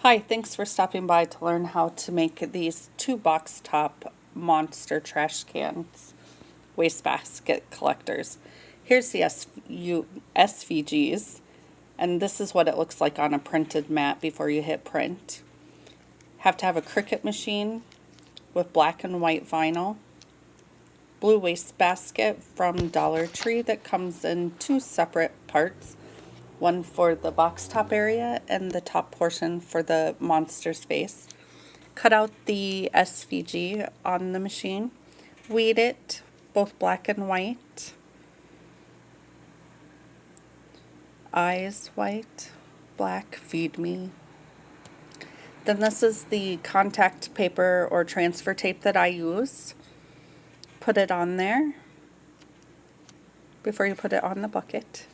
Hi, thanks for stopping by to learn how to make these two box top monster trash cans wastebasket collectors. Here's the SVGs, and this is what it looks like on a printed mat before you hit print. Have to have a Cricut machine with black and white vinyl, blue wastebasket from Dollar Tree that comes in two separate parts. One for the box top area and the top portion for the monster's face. Cut out the SVG on the machine. Weed it, both black and white. Eyes white, black, feed me. Then this is the contact paper or transfer tape that I use. Put it on there before you put it on the bucket.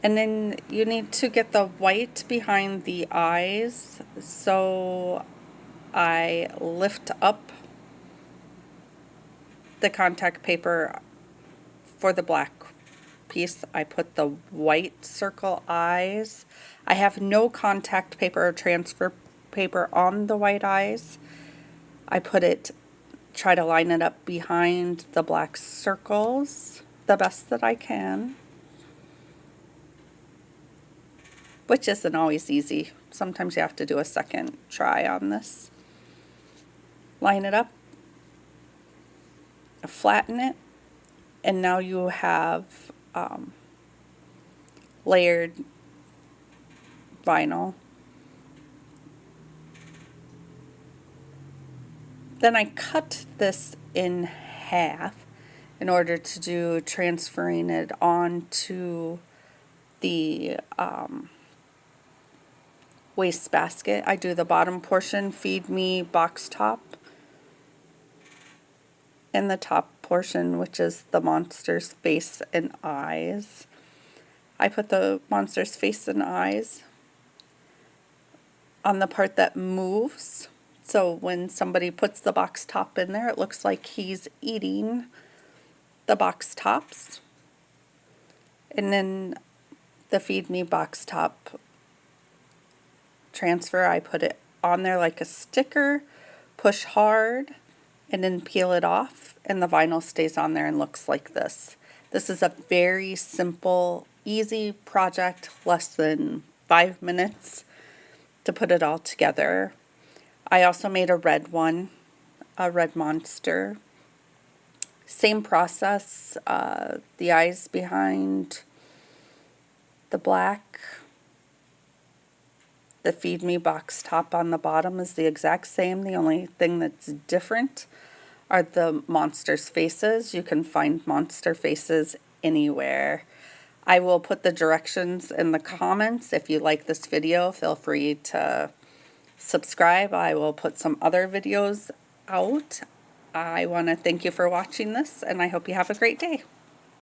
And then you need to get the white behind the eyes, so I lift up the contact paper for the black piece. I put the white circle eyes. I have no contact paper or transfer paper on the white eyes. I try to line it up behind the black circles the best that I can, which isn't always easy. Sometimes you have to do a second try on this. Line it up, flatten it, and now you have layered vinyl. Then I cut this in half in order to do transferring it onto the wastebasket. I do the bottom portion, feed me, box top, and the top portion, which is the monster's face and eyes. I put the monster's face and eyes on the part that moves, so when somebody puts the box top in there, it looks like he's eating the box tops. And then the feed me box top transfer, I put it on there like a sticker, push hard, and then peel it off, and the vinyl stays on there and looks like this. This is a very simple, easy project, less than 5 minutes to put it all together. I also made a red one, a red monster. Same process, the eyes behind the black. The feed me box top on the bottom is the exact same. The only thing that's different are the monster's faces. You can find monster faces anywhere. I will put the directions in the comments. If you like this video, feel free to subscribe. I will put some other videos out. I want to thank you for watching this, and I hope you have a great day.